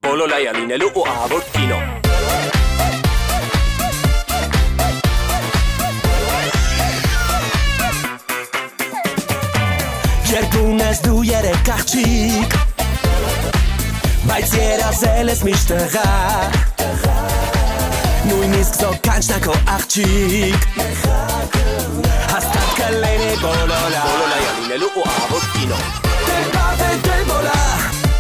Bololaya լինելու ու ահավոր կինո Երկուն ես դու երեք աղջիկ Բայց երազել ես միշտ տղա Նույնիսկ զոքանչն ակո աղջիկ Հաստատ կլենի բոլոլա Bololaya լինելու ու ահավոր կինո Դեպավ է դեբոլա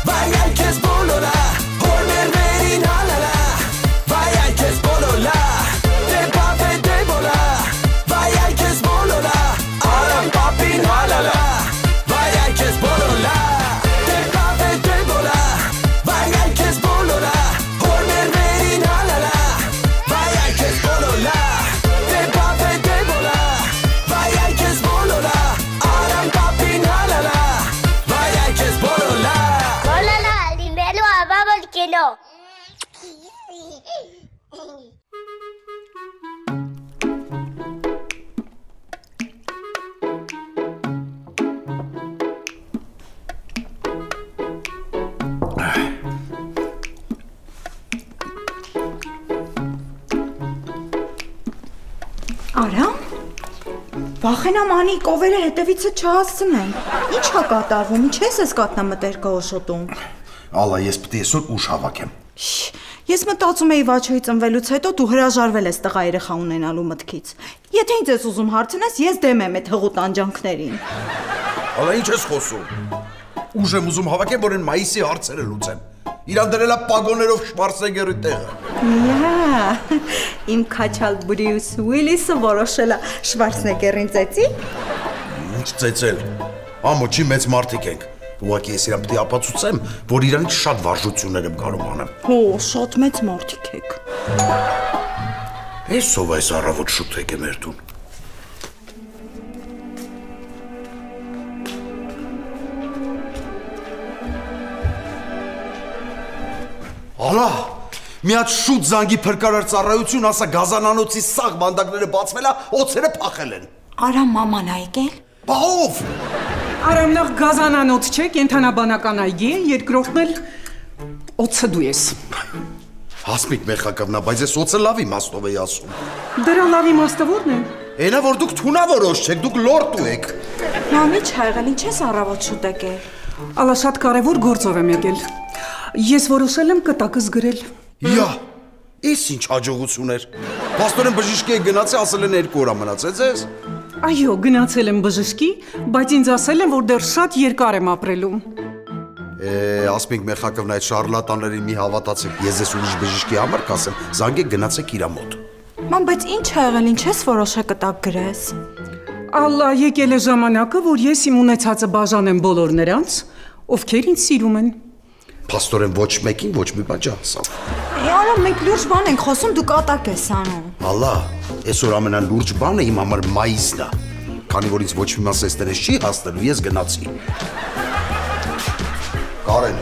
Վայ այ կեզ բոլոլա Հորներ վերին հալալա Վայ այ կեզ բոլոլա Դեպավ է դեբոլա Վայ այ կեզ բոլոլա Արամ պապին հալալա Վայ այ կեզ բոլոլա Դեպավ է դեբոլա Վայ այ կեզ բոլոլա Հորներ վերին հալալա Վայ այ կեզ բոլոլա Դեպավ է դեբոլա Վայ այ կեզ բոլոլա Արամ պապին հալալա Վայ այ կեզ բոլոլա Բոլոլա լինելու ահավոր կինո Արամ, վախենամ անի կովերը հետևիցը չհասցնեն Ինչ հա կատարվում, ինչ ես կատնամտեր կողոշոտում Ալա, ես պտի այսօր ուշ հավաքեմ Ես մտածում էի վաչոյի ծնվելուց հետո դու հրաժարվել ես տղա երեխա ունենալու մտքից Եթե ինձ ես ուզում հարցնես, ես դեմ եմ այդ հղու տանջանքներին Ալա, ինչ ես խոսում Ուժ եմ ուզում հավաքեմ, որ են մայիսի հարցերը լուծեմ Իրան դրելա պագոներով Շվարցենեգերի տեղը Յա, իմ քաչալ Բրյուս Ուիլիսը որոշել է Շվարցենեգերին ծեծի Ինչ ծեծել, ամոչի մեծ մարդիկ ենք Ուղղակի ես իրան պտի ապացուցեմ, որ իրանից շատ վարժություններ եմ կարող անեմ Հո, շատ մեծ մարդիկ եք Էսով այս առավոտ շուտ եկեմ երդուն Ալա, մի հատ շուտ զանգի փրկարար ծառայություն, ասա գազանանոցի սաղ բանդակները բացվել է, օձերը փախել են Արամ մաման ա եկել Բա ով Արամ նախ գազանանոց չէ, կենթանաբանական այգի է, երկրորդն էլ օձը դու ես Հասմիկ Մեխակովնա, բայց ես օձը լավ իմաստով էի ասում Դրա լավ իմաստը ո՞րն է Էնա որ դուք թունավորոշ չեք, դուք լորտու եք Մամի չայղել, ինչ ես առավոտ շուտ եկել Ալա շատ կարևոր գործով եմ եկել Ես որոշել եմ կտակս գրել Յա, ես ինչ հաջողություն էր Պաստորեն բժիշկի եք գնացի, ասել են 2 օր մնացել ձեզ Այո, գնացել եմ բժշկի, բայց ինձ ասել են, որ դեռ շատ երկար եմ ապրելու Ասմիկ Մեխակովնա, այդ շարլատաններին մի հավատացեք Ես ես ուրիշ բժիշկի համար կասեմ, զանգեք գնացեք իրա մոտ Ման, բայց ինչ ա եղել, ինչ ես որոշել կտակ գրես Ալլա, եկել է ժամանակը, որ ես իմ ունեցածը բաժանեմ բոլոր նրանց, ովքեր ինձ սիրում են Պաստորեն ոչ մեկին ոչ մի բան չհասավ Արամ, մենք լուրջ բան ենք խոսում, դու կատակ ես անում Ալա, այսօր ամենալուրջ բանը իմ համար մայիսն է Քանի որ ինձ ոչ մի մաս էստերես չի հասնելու, ես գնացի Կարեն,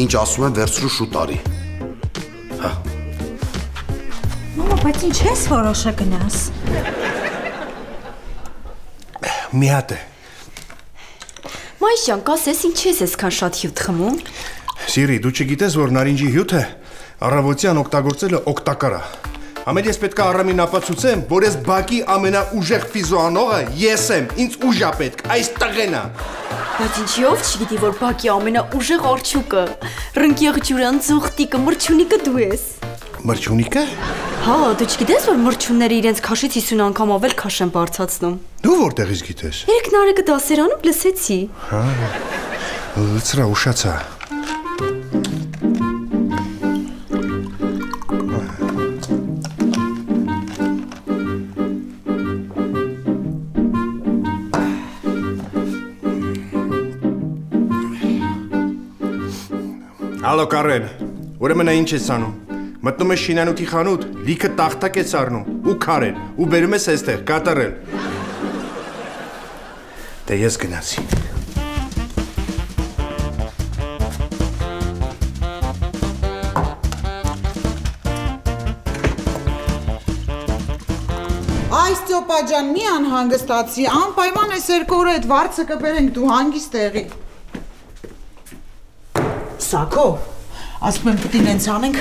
ինչ ասում եմ վերցրու շուտ արի Մամա, բայց ինչ ես որոշը գնաս Մի հատ է։ Մայշյան, կասես ինչ ես այսքան շատ հյութ խմում։ Սիրի, դու չգիտես, որ նարինջի հյութը առավոտյան օգտագործելը օգտակար է։ Ամեն ես պետք է առամին ապացուցեմ, որ ես բակի ամենաուժեղ ֆիզոանողը ես եմ, ինձ ուժ է պետք, այս տղեն է։ Բայց ինչի՞ով չգիտի, որ բակի ամենաուժեղ արջուկը, ռնկեղ ջուրան ծուղտիկը, մրջունիկը դու ես։ Մրջունիկը։ Հա, դու չգիտես, որ մրջունները իրենց քաշից 50 անգամ ավել քաշ են բարձրացնում։ Դու որտեղից գիտես։ Երեք նարեկը դասերանում լսեցի։ Հա։ Լցրա ուշացա։ Ալո Կարեն, ուրեմն ինչ ես անում։ Մտնում ես շինանյութի խանութ, լիքը տախտակ ես առնում ու քարել ու բերում ես այստեղ կատարել։ Դե ես գնացի։ Այս Ծոպա ջան, մի անհանգստացի, անպայման այս երկու օրը այդ վարձը կբերենք, դու հանգիստ եղի։ Սակո, ասում եմ պիտի նենց անենք,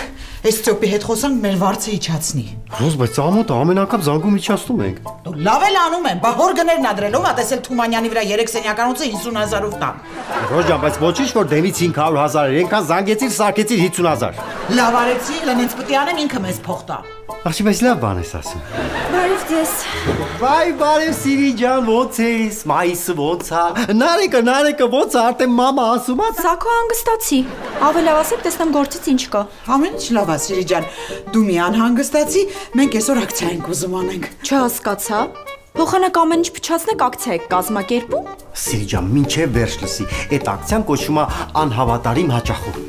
այս ծոպի հետ խոսանք մեր վարձը իջացնի։ Ռոզ, բայց ամոթը ամեն անգամ զանգում իջացնում ենք։ Դու լավ էլ անում եմ, բա հոր գներն ադրելով, ատեսել Թումանյանի վրա 3 սենյականոցը 50,000-ով տան։ Ռոզ ջան, բայց ոչինչ որ դեմից 500,000 ենքան զանգեցիր, սարքեցիր 50,000։ Լավ արեցի, լենից պիտի անեմ ինքը մեզ փող տա։ Ախի, բայց լավ բան ես ասում։ Բարև ձեզ։ Բարև Սիրի ջան, ո՞նց ես, մայիսը ո՞նց է։ Նարեկը ո՞նց է, արդեն մամա ասում է։ Սակո հանգստացի։ Ավելի լավ ասեք, տեսնեմ գործից ինչ կա։ Ամեն ինչ լավ է, Սիրի ջան։ Դու մի անհանգստացի, մենք այսօր ակցիա ենք ուզում անենք։ Չհասկացա։ Փոխանակ ամեն ինչ փչացնեք ակցիա եք կազմակերպում։ Սիրի ջան, մինչև վերջ լսի, այդ ակցիան կոչվում է անհավատարիմ հաճախորդ։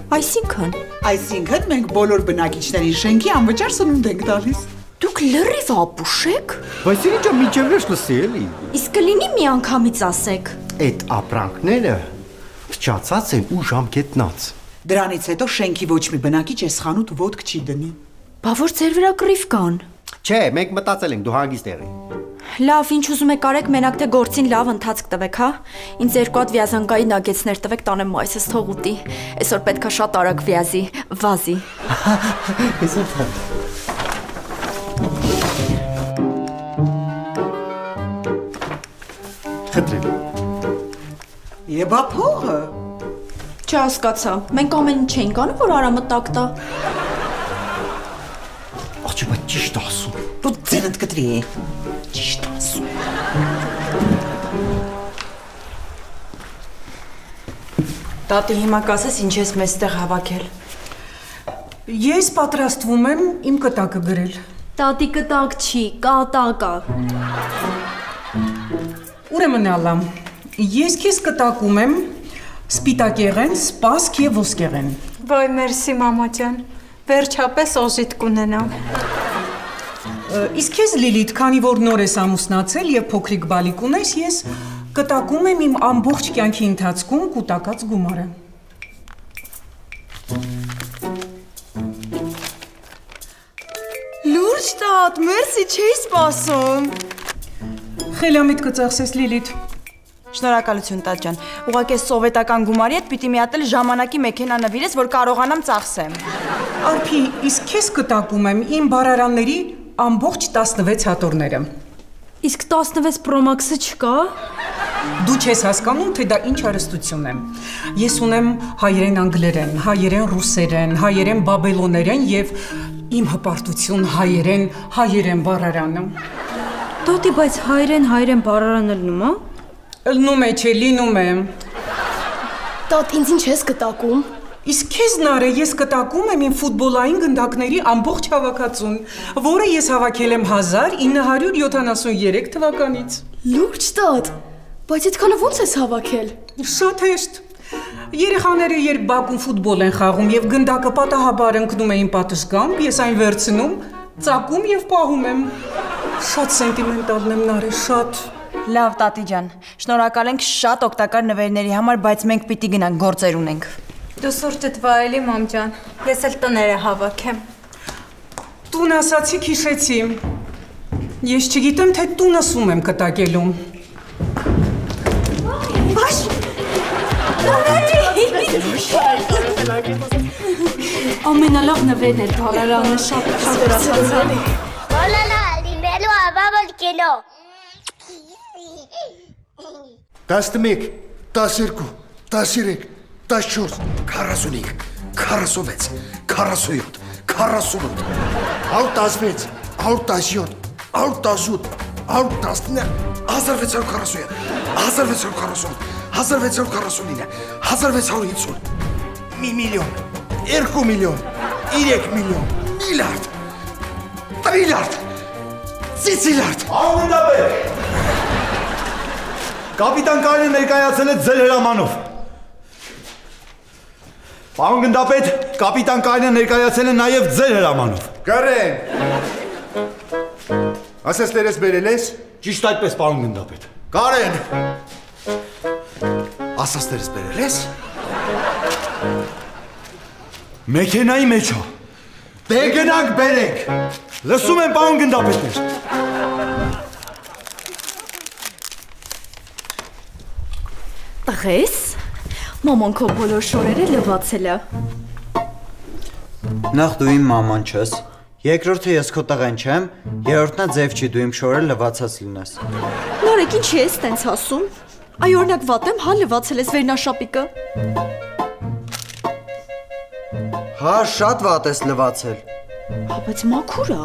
Այսինքն մենք բոլոր բնակիչներին շենքի անվճար սնունդ ենք տալիս։ Դուք լրիվ ապուշ եք։ Բայց Սիրի ջան, մինչև վերջ լսի էլի։ Իսկ կլինի մի անգամից ասեք։ Այդ ապրանքները փչացած են ու ժամկետնած։ Դրանից հետո շենքի ոչ մի բնակիչ այս խանութ ոտք չի դնի։ Բա որ ձեր վրա կռիվ կան։ Չէ, մենք մտածել ենք, դու հանգիստ եղի։ Լավ, ինչ ուզում եք արեք, մենակ թե գործին լավ ընթացք տվեք, հա։ Ինձ 2 հատ վյազանգայի նագեցներ տվեք, տանեմ մայիսս թող ուտի։ Այսօր պետքա շատ արագ վյազի, վազի։ Խնդրեմ։ Եբա փողը։ Չհասկացա։ Մենք ամեն ինչ չենք անում, որ արամը տակ տա։ Աղջի, բայց ճիշտ ասում։ Դու ձենդ կտրի է։ Ճիշտ ասում։ Տատի հիմա կասես ինչ ես մեզ տեղ հավաքել։ Ես պատրաստվում եմ իմ կտակը գրել։ Տատի կտակ չի, կատակա։ Ուրեմն ալամ, ես քեզ կտակում եմ սպիտակեղեն, սպասք եւ ոսկեղեն։ Վայ, մերսի մամա ջան։ Վերջապես օժիտ կունենամ։ Իսկ քեզ Լիլիթ, քանի որ նոր ես ամուսնացել եւ փոքրիկ բալիկ ունես, ես կտակում եմ իմ ամբողջ կյանքի ընթացքում կուտակած գումարը։ Լուրջ տատ, մերսի չէի սպասում։ Խելամիտ կծախսես Լիլիթ։ Շնորհակալություն տատ ջան։ Ուղղակի սովետական գումարի հետ պիտի մի հատ էլ ժամանակի մեքենա նվիրես, որ կարողանամ ծախսեմ։ Արփի, իսկ քեզ կտակում եմ իմ բարարանների ամբողջ 16 հատորները։ Իսկ 16 Pro Max-ը չկա։ Դու չես հասկանում, թե դա ինչ հարստություն է։ Ես ունեմ հայերեն անգլերեն, հայերեն ռուսերեն, հայերեն բաբելոներեն եւ իմ հպարտություն հայերեն բարարանը։ Տոտի, բայց հայերեն բարարանը լնում է։ Լնում է, չէ, լինում է։ Տատ, ինձ ինչ ես կտակում։ Իսկ քեզ նարե ես կտակում եմ իմ ֆուտբոլային գնդակների ամբողջ հավաքածուն, որը ես հավաքել եմ 1973 թվականից։ Լուրջ տատ, բայց այդքանը ո՞նց ես հավաքել։ Շատ հեշտ։ Երեխաները երբ բակում ֆուտբոլ են խաղում եւ գնդակը պատահաբար ընկնում է իմ պատշգամբ, ես այն վերցնում, ծակում եւ պահում եմ։ Շատ սենտիմենտալն եմ նարե, շատ։ Լավ տատի ջան, շնորհակալ ենք շատ օգտակար նվերների համար, բայց մենք պիտի գնանք, գործեր ունենք։ Դու սուրճդ վայելի մամ ջան, ես էլ տները հավաքեմ։ Տուն ասացի քիշեցի։ Ես չգիտեմ, թե տունս ում եմ կտակելում։ Բաշ։ Ամենալավ նվերն էր բավարանը շատ ուրախացան։ Օլալա, լինելու ավավոր կինո։ 11, 12, 13, 14, 45, 46, 47, 48, 116, 117, 118, 119, 1647, 1648, 1649, 1650, մի միլիոն, 2 միլիոն, 3 միլիոն, միլիարդ, տրիլիարդ, ծիծիլիարդ։ Աղունդաբեր։ Կապիտան Կարենը ներկայացել է ձեր հրամանով։ Պարոն գնդապետ, կապիտան Կարենը ներկայացել է նաև ձեր հրամանով։ Կարեն։ Ասես տերես բերել ես։ Ճիշտ այդպես, պարոն գնդապետ։ Կարեն։ Ասաս տերես բերել ես։ Մեքենայի մեջ է։ Դե գնանք բերեք։ Լսում եմ, պարոն գնդապետներ։ Տղես, մաման քո բոլոր շորերը լվացել է։ Նախ դու իմ մաման չես, երկրորդը ես քո տղեն չեմ, երրորդն է ձև չի դու իմ շորերը լվացած լինես։ Նորեկ ինչ ես տենց ասում։ Այ օրինակ վատեմ, հա լվացել ես վերնաշապիկը։ Հա, շատ վատ ես լվացել։ Հա, բայց մաքուր է։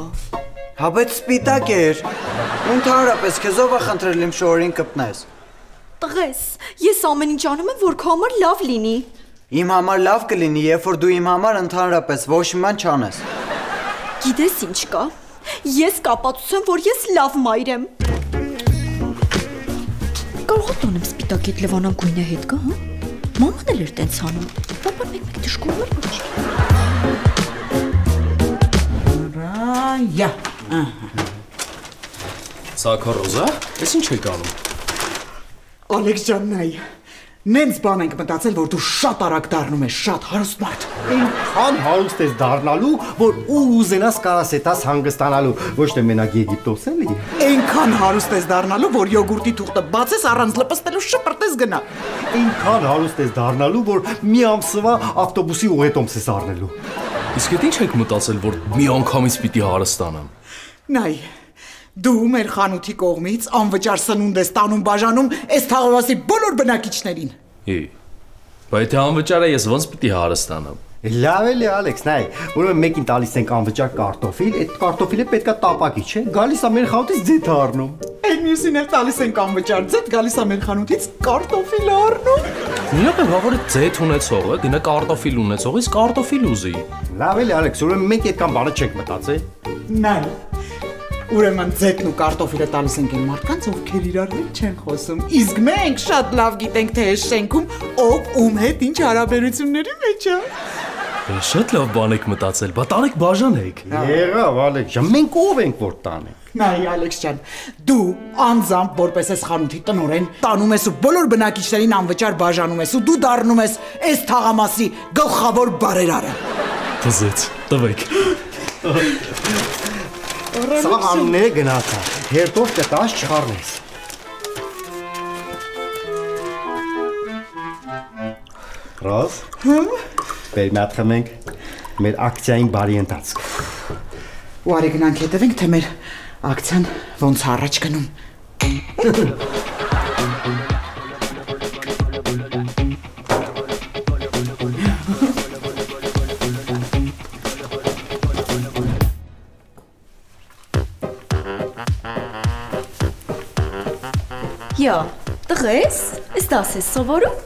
Հա, բայց սպիտակ էր։ Ու ընդհանրապես քեզ ով է խնդրել իմ շորերին կպնես։ Տղես, ես ամեն ինչ անում եմ, որ քո համար լավ լինի։ Իմ համար լավ կլինի, երբ որ դու իմ համար ընդհանրապես ոչ մի բան չանես։ Գիտես ինչ կա։ Ես կապացուցեմ, որ ես լավ մայր եմ։ Կարող է տոնեմ սպիտակ հետ լվանան գույնը հետ կա, հա։ Մաման էլ էր տենց անում։ Պապան մեկ-մեկ դժգոհում էր ոչ։ Ռայա։ Սակո Ռոզա, ես ինչ եք անում։ Ալեքս ջան, նայ։ Նենց բան ենք մտածել, որ դու շատ արագ դառնում ես, շատ հարուստ մարդ։ Այնքան հարուստ ես դառնալու, որ ուր ուզենաս կարասետաս հանգստանալու, ոչ թե մենակ Եգիպտոս էլի։ Այնքան հարուստ ես դառնալու, որ յոգուրտի թուղթը բացես առանց լպստելու շպրտես գնա։ Այնքան հարուստ ես դառնալու, որ մի ամսվա ավտոբուսի ուղետոմս ես առնելու։ Իսկ այդ ինչ եք մտածել, որ մի անգամից պիտի հարստանամ։ Նայ, դու մեր խանութի կողմից անվճար սնունդ ես տանում բաժանում այս թաղամասի բոլոր բնակիչներին։ Բայց թե անվճար է, ես ոնց պիտի հարստանամ։ Լավ էլի Ալեքս, նայ, ուրեմն մեկին տալիս ենք անվճար կարտոֆիլ, այդ կարտոֆիլը պետքա տապակի, չէ՞։ Գալիս է մեր խանութից ձեթ առնում։ Այդ մյուսին էլ տալիս ենք անվճար ձեթ, գալիս է մեր խանութից կարտոֆիլ առնում։ Նույնապես որ ձեթ ունեցողը գնա կարտոֆիլ ունեցողից կարտոֆիլ ուզի։ Լավ էլի Ալեքս, ուրեմն մենք այդքան բանը չենք մտածել։ Նայ, ուրեմն ձեթն ու կարտոֆիլը տալիս ենք այն մարդկանց, ովքեր իրար հետ չեն խոսում։ Իսկ մենք շատ լավ գիտենք, թե այս շենքում ով ում հետ ինչ հարաբերությունների մեջ է։ Շատ լավ բան եք մտածել, բա տանեք բաժանեք։ Եղավ Ալեքս, մենք ով ենք որ տանենք։ Նայ Ալեքս ջան, դու անձամբ որպես այս խանութի տնօրեն տանում ես ու բոլոր բնակիչներին անվճար բաժանում ես ու դու դառնում ես այս թաղամասի գլխավոր բարերարը։ Դզեց, տվեք։ Սա անունները գնացա, հերթով կտաս չխառնես։ Ռոզ, բեր մի հատ խմենք մեր ակցիային բարի ընթացք։ Ու արի գնանք հետևենք, թե մեր ակցիան ոնց առաջ գնում։ Յա, տղես, ես դաս ես սովորում։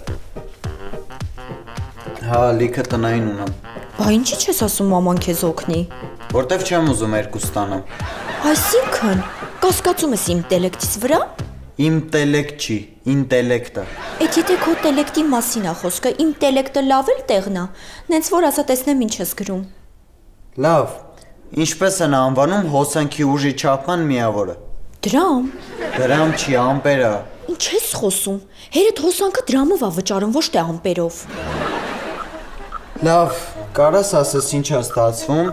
Հա, լիքը տնային ունեմ։ Բա ինչի՞ չես ասում մաման քեզ օգնի։ Որտեվ չեմ ուզում երկու ստանամ։ Այսինքն, կասկածում ես իմ տելեկտից վրա։ Իմ տելեկտ չի, ինտելեկտը։ Էդ եթե քո տելեկտի մասին է խոսքը, իմ տելեկտը լավ էլ տեղն է։ Նենց որ ասա տեսնեմ ինչ ես գրում։ Լավ, ինչպես են անվանում հոսանքի ուժի չափման միավորը։ Դրամ։ Դրամ չի, ամպեր է։ Ինչ ես խոսում։ Հերդ հոսանքը դրամով է վճարում, ոչ թե ամպերով։ Լավ, կարաս ասես ինչ է ստացվում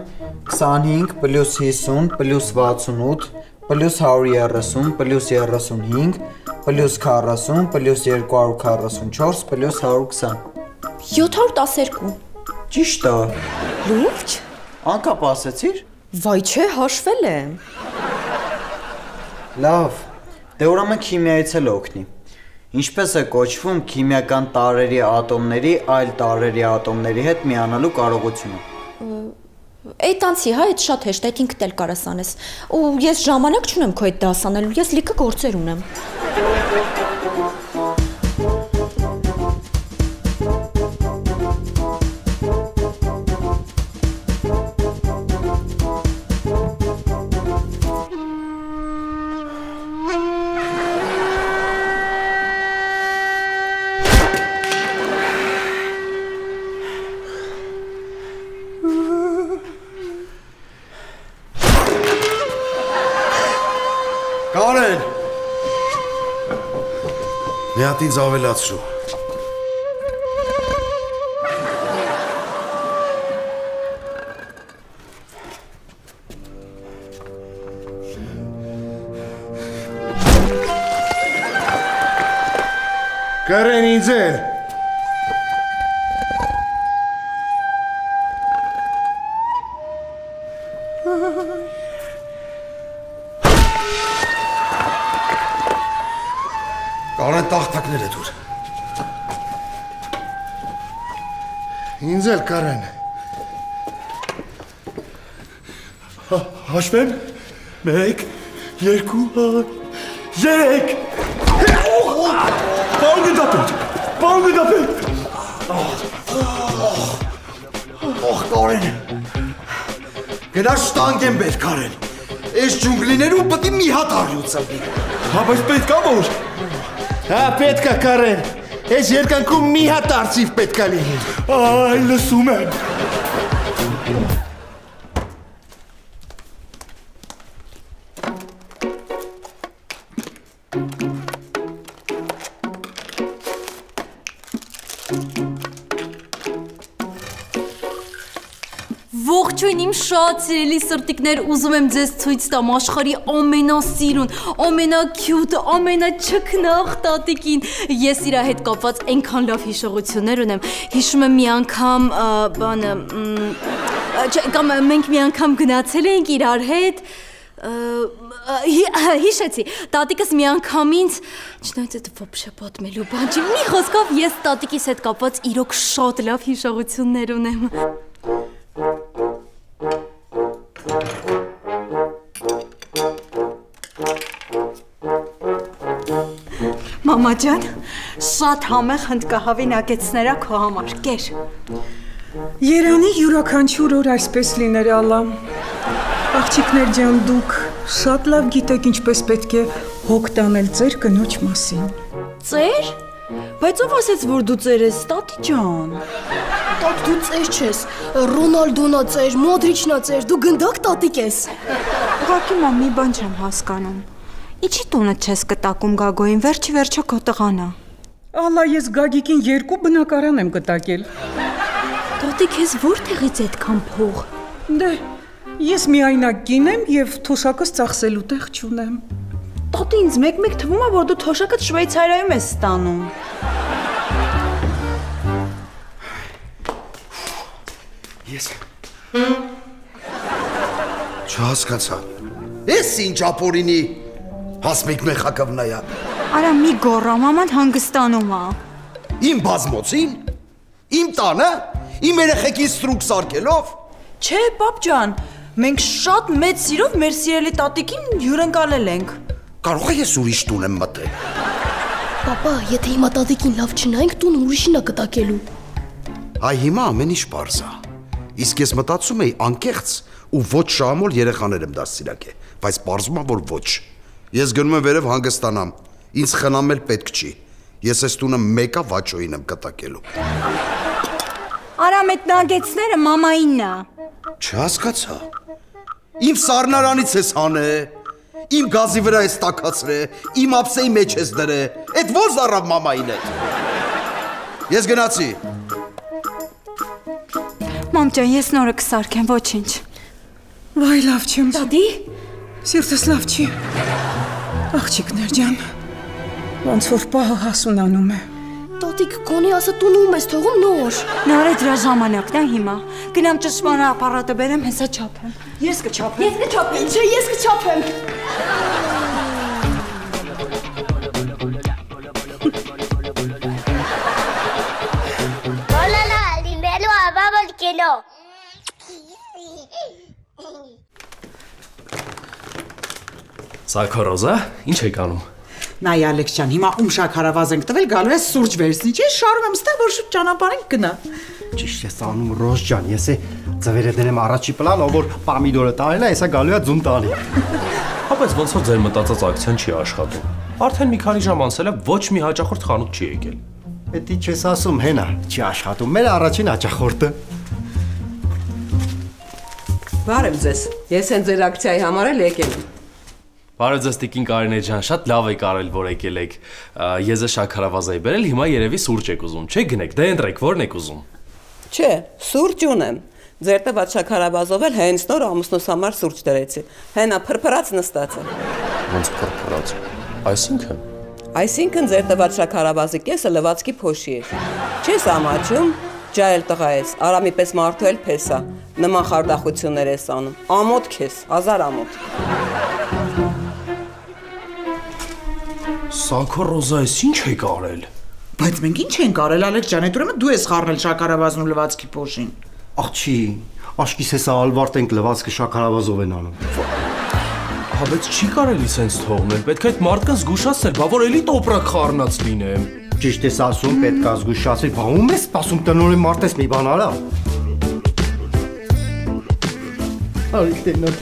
25 + 50 + 68 Պլյուս 130, պլյուս 35, պլյուս 40, պլյուս 244, պլյուս 120 712 Ճիշտ է։ Լուրջ։ Անկապ ասեցիր։ Վայ չէ, հաշվել եմ։ Լավ, դե ուրեմն քիմիայից էլ օգնի։ Ինչպես է կոչվում քիմիական տարրերի ատոմների այլ տարրերի ատոմների հետ միանալու կարողությունը։ Այտանցի, հա, այդ շատ հեշտ է, այդ ինքդ էլ կարաս անես։ Ու ես ժամանակ չունեմ քո այդ դաս անելու, ես լիքը գործեր ունեմ։ Կարեն։ Մի հատ ինձ ավելացրու։ Կարեն ինձ էլ։ Կարեն տախտակները դուր։ Ինձ էլ Կարեն։ Հաշվեմ։ 1, 2, 3 Բանգդապետ։ Ող Կարեն։ Գնա շտանգ եմ բեր Կարեն։ Այս ջունգլիներում պետք է մի հատ արյուծավի։ Հա, բայց պետք է որ։ Հա, պետք է Կարեն։ Այս երկանքում մի հատ արծիվ պետք է լինի։ Այ, լսում եմ։ Ողջույն իմ շատ սիրելի սրտիկներ, ուզում եմ ձեզ ցույց տամ աշխարհի ամենասիրուն, ամենաքյութ, ամենաչքնաղ տատիկին։ Ես իր հետ կապված այնքան լավ հիշողություններ ունեմ։ Հիշում եմ մի անգամ կամ մենք մի անգամ գնացել էինք իրար հետ։ Հիշեցի, տատիկս մի անգամ ինձ, չնայած այդ ոբշե պատմելու բան չի, մի խոսքով ես տատիկիս հետ կապված իրոք շատ լավ հիշողություններ ունեմ։ Մամա ջան, շատ համեղ հնդկահավի նագեցներա քո համար, կեր։ Երանի յուրաքանչյուր օր այսպես լիներ ալա։ Աղջիկներ ջան, դուք շատ լավ գիտեք ինչպես պետք է հոգ տանել ձեր կնոջ մասին։ Ծեր? Բայց ով ասեց, որ դու ծեր ես, տատի ջան։ Տատ դու ծեր չես, Ռոնալդոնա ծեր, Մոդրիչնա ծեր, դու գնդակ տատիկ ես։ Ուղղակի մամ մի բան չեմ հասկանում։ Ինչի տունը չես կտակում Գագոյին, վերջի վերջը քո տղան է։ Ալա, ես Գագիկին 2 բնակարան եմ կտակել։ Տատիկ, ես որտեղից այդքան փող։ Դե, ես միայնակ կին եմ եւ թոշակս ծախսելու տեղ չունեմ։ Տատի ինձ մեկ-մեկ թվում է, որ դու թոշակդ Շվեյցարիայում ես ստանում։ Ես չհասկացա։ Ես ինչ ապորինի հասմիկ մեխակավնայա։ Արա մի գոռա, մաման հանգստանում է։ Իմ բազմոցին, իմ տանը, իմ երեխեքին ստրուկ սարքելով։ Չէ, պապ ջան, մենք շատ մեծ սիրով մեր սիրելի տատիկին հյուրընկալել ենք։ Կարող է ես ուրիշ տուն եմ մտել։ Պապա, եթե հիմա տատիկին լավ չնայենք, տուն ուրիշին է կտակելու։ Այ հիմա ամեն ինչ պարզ է։ Իսկ ես մտածում էի անկեղծ ու ոչ շահամոլ երեխաներ եմ դաստիարակե, բայց պարզվում է, որ ոչ։ Ես գնում եմ վերև հանգստանամ, ինձ խնամել պետք չի։ Ես այս տունը մեկա վաճոյին եմ կտակելու։ Արամ այդ նագեցները մամայինն է։ Չհասկացա։ Իմ սառնարանից ես հանե, իմ գազի վրա ես տաքացրե, իմ ափսեի մեջ ես դրե։ Այդ ո՞ր զառավ մամային է։ Ես գնացի։ Մամ ջան, ես նորը կսարքեմ, ոչինչ։ Վայ լավ չեմ։ Դադի, Սիրտս լավ չի։ Աղջիկներ ջան, ոնց որ պահը հասունանում է։ Տատիկ, գոնի ասա տունում ես թողում նոր։ Նարե դրա ժամանակն է հիմա։ Գնամ ճշմարտ ապարատը բերեմ, հեսա չափեմ։ Ես կչափեմ։ Ես կչափեմ։ Չէ, ես կչափեմ։ Olala, limelo avamo il kilo. Սակարոզա, ինչ եք անում։ Նայ Ալեքս ջան, հիմա ում շաքարավազ ենք տվել, գալու է սուրճ վերցնի, չէ՞, շարում եմ ստեղ, որ շուտ ճանապարհենք գնա։ Ճիշտ ես անում Ռոզ ջան, ես է ձվերը դնեմ առաջի պլան, ով որ պամիդորը տալել է, հեսա գալու է ձուն տալի։ Բայց ոնց որ ձեր մտածած ակցիան չի աշխատում։ Արդեն մի քանի ժամ անցել է, ոչ մի հաճախորդ խանութ չի եկել։ Էդի չես ասում, հենա, չի աշխատում, մեր առաջին հաճախորդը։ Բարև ձեզ, ես հենց ձեր ակցիայի համար էլ եկել եմ։ Բարև ձեզ Տիկին Կարինե ջան, շատ լավ եք արել, որ եկել եք։ Ես շաքարավազ եմ բերել, հիմա երևի սուրճ եք ուզում, չէ՞ գնեք, դե ընտրեք, որն եք ուզում։ Չէ, սուրճ ունեմ։ Ձեր տված շաքարավազով էլ հենց նոր ամուսնուս համար սուրճ դրեցի։ Հենա փրփրած նստած է։ Ոնց փրփրած։ Այսինքն ձեր տված շաքարավազի կեսը լվացքի փոշի է։ Չես ամաչում, ջայել տղա ես, Արամի պես մարդու էլ փեսա։ Նման խարդախություններ ես անում։ Ամոթ քեզ, ազար ամոթ։ Սակո Ռոզա, ես ինչ եք արել։ Բայց մենք ինչ ենք արել, Ալեքս ջան, այդ ուրեմն դու ես խառնել շաքարավազն ու լվացքի փոշին։ Աղջի, աշկիս հեսա ալվարդ ենք լվացքը շաքարավազով են անում։ Հա, բայց չի կարելի սենց թողնել, պետք է այդ մարդկանց զգուշացնել, բա որ էլի տոպրակ խառնած լինեմ։ Ճիշտ ես ասում, պետք է զգուշացնել, բա ում ես սպասում տնօրեն մարդես մի բան արա։ Արի տենոր։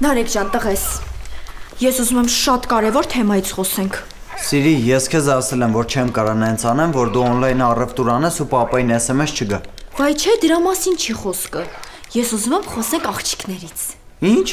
Նարեկ ջան, տղես։ Ես ուզում եմ շատ կարևոր թեմայից խոսենք։ Սիրի, ես քեզ ասել եմ, որ չեմ կարող նենց անեմ, որ դու on-line առևտուր անես ու պապային SMS չգա։ Բայ չէ, դրա մասին չի խոսքը։ Ես ուզում եմ խոսենք աղջիկներից։ Ինչ։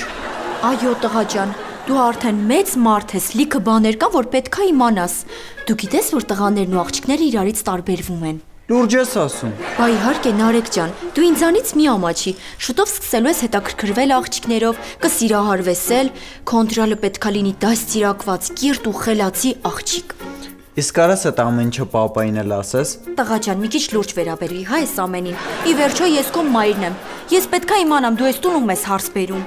Այո, տղա ջան, դու արդեն մեծ մարդ ես, լիքը բաներ կան, որ պետքա իմանաս։ Դու գիտես, որ տղաներն ու աղջիկները իրարից տարբերվում են։ Լուրջ ես ասում։ Բա իհարկե Նարեկ ջան, դու ինձանից մի ամաչի, շուտով սկսելու ես հետաքրքրվել աղջիկներով, կսիրահարվես էլ, քոնտրոլը պետքա լինի դաստիարակված, կիրթ ու խելացի աղջիկ։ Իսկ կարաս այդ ամեն ինչը պապային էլ ասես։ Տղա ջան, մի քիչ լուրջ վերաբերվի, հա այս ամենին։ Ի վերջո ես քո մայրն եմ։ Ես պետքա իմանամ դու ես տունում ես հարց բերում։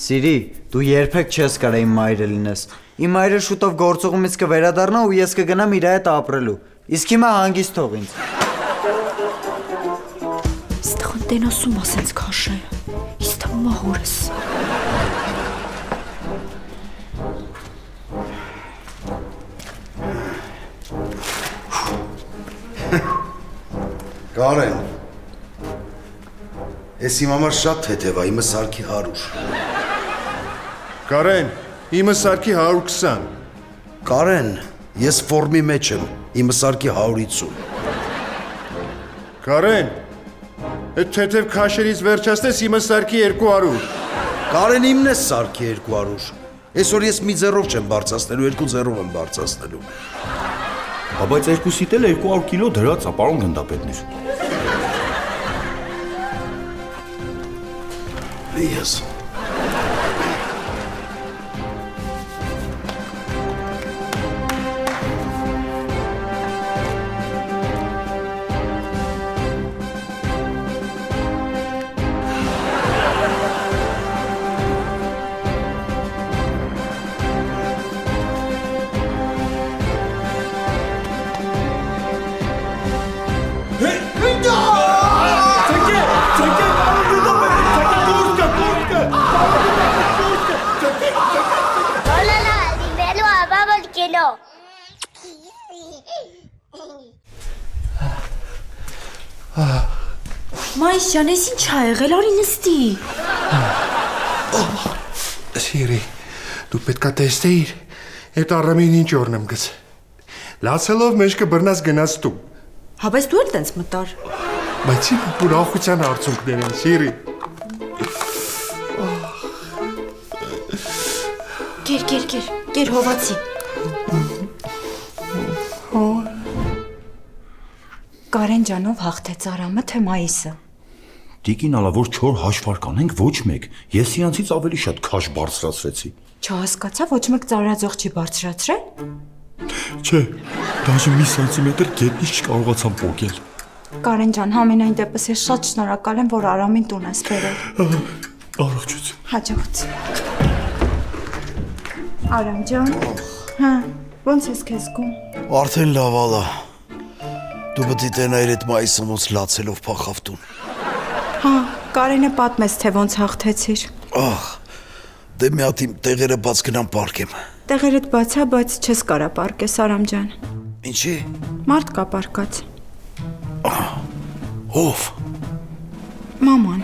Սիրի, դու երբեք չես կարող իմ մայրը լինես։ Իմ մայրը շուտով գործողումից կվերադառնա ու ես կգնամ իր հետ ապրելու։ Իսկ հիմա հանգիստ թող ինձ։ Ստխն տենասում ասենց քաշե։ Իսկ մահորս։ Կարեն, ես իմ համար շատ թեթև է, իմը սարքի 100։ Կարեն, իմը սարքի 120։ Կարեն, ես ֆորմի մեջ եմ, իմը սարքի 150։ Կարեն, այդ թեթև քաշերից վերջացնես իմը սարքի 200։ Կարեն, իմն է սարքի 200։ Այսօր ես մի ձեռով չեմ բարձրացնելու, երկու ձեռով եմ բարձրացնելու։ Հա, բայց երկուսիդ էլ 200 կիլո դրած է, պարոն գնդապետներ։ Ես։ Մայիս ջան, ես ինչ ա եղել, արի նստի։ Սիրի, դու պետքա տեսնեիր, այդ Արամին ինչ օրնեմ գց։ Լացելով մեջքը բռնած գնաց տու։ Հա, բայց դու էլ տենց մտար։ Բայց իմ ուրախության արդյունքներ են, Սիրի։ Կեր հովացի։ Կարեն ջանով հաղթեց Արամը, թե Մայիսը։ Տիկին ալա որ 4 հաշվար կանենք ոչ մեկ։ Ես իրանցից ավելի շատ քաշ բարձրացրեցի։ Չհասկացա, ոչ մեկ ծարածող չի բարձրացրել։ Չէ, դաժե մի սանտիմետր գետնից չկարողացամ պոկել։ Կարեն ջան, համենայն դեպս ես շատ շնորհակալ եմ, որ Արամին տուն ես բերել։ Առողջություն։ Հաջողություն։ Արամ ջան, հա, ո՞նց ես քեզ զգում։ Արդեն լավ ալա։ Դու պետք է տենայր այդ մայիսը ոնց լացելով փախավ տուն։ Հա, Կարենը պատմեց, թե ոնց հաղթեցիր։ Ահ, դե մի հատ իմ տեղերը բաց գնամ պարկեմ։ Տեղերդ բաց է, բայց չես կարա պարկես, Արամ ջան։ Ինչի։ Մարդ կա պարկած։ Ով։ Մաման։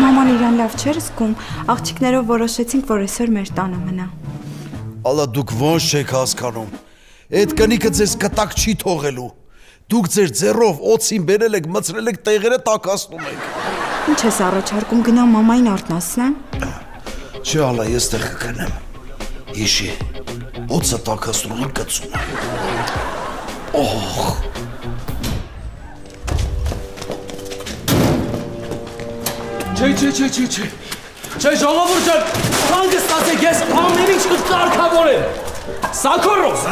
Մաման իրան լավ չէր զգում, աղջիկներով որոշեցինք, որ այսօր մեր տանը մնա։ Ալա դուք ոնց չեք հասկանում։ Այդ կնիկը ձեզ կտակ չի թողելու։ Դուք ձեր ձեռով օծին բերել եք, մցրել եք տեղերը տակասնում եք։ Ինչ ես առաջարկում գնամ մամային արտնասնեմ։ Չէ, ալա ես տեղ կգնեմ։ Իշի, օծը տակասնում եմ կծում։ Օհ։ Չէ, ժողովուրդ ջան, հանգստացեք, ես ամեն ինչ կկարգավորեմ։ Սաքորոս։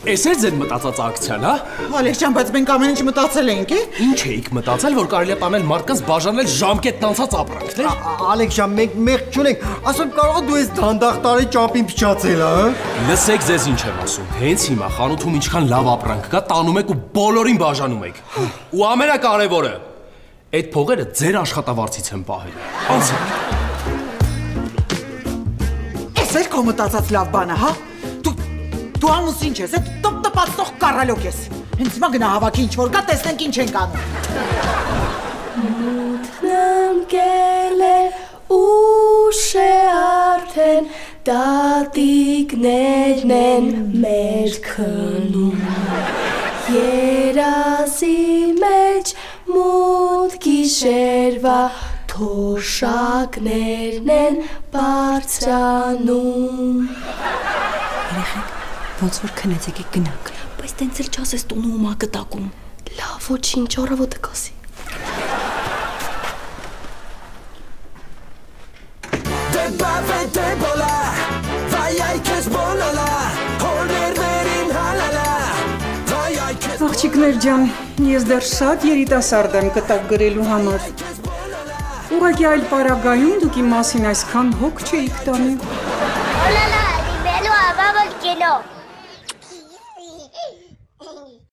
Էս է ձեր մտածած ակցիան, հա? Ալեքս ջան, բայց մենք ամեն ինչ մտածել ենք, է։ Ինչ էիք մտածել, որ կարելի է տանել մարդկանց բաժանել ժամկետն անցած ապրանքներ։ Ալեքս ջան, մենք մեղք չունենք, ասում կարող դու ես դանդաղ տարի ճամփին փչացել, հա։ Լսեք ձեզ ինչ եմ ասում։ Հենց հիմա խանութում ինչքան լավ ապրանք կա, տանում եք ու բոլորին բաժանում եք։ Ու ամենակարևորը, այդ փողերը ձեր աշխատավարձից են պահել։ Անցեք։ Էս էլ քո մտածած լավ բան է, հա։ Դու ամուսին չես, այդ տպտպացնող կառալոկ ես։ Հենց հիմա գնա հավաքի ինչ որ կա, տեսնենք ինչ ենք անում։ Մութն ընկել է ուշ է արդեն, տատիկներն են մեր քնում։ Երազի մեջ մութ գիշերվա թոշակներն են բարձրանում։ Երեխեք, ոնց որ քնեց եկեք գնանք։ Բայց տենց էլ չասես տունը ու մակը տակում։ Լավ, ոչինչ, առավոտը կասի։ Դե բավե դե բոլա, վայ այ քեզ բոլոլա, հորներ վերին հալալա, վայ այ քեզ։ Աղջիկներ ջան, ես դեռ շատ երիտասարդ եմ կտակ գրելու համար։ Ուղղակի այլ պարագայում դուք իմ մասին այսքան հոգ չէիք տանի։ Hola, dímelo a Vamos que no.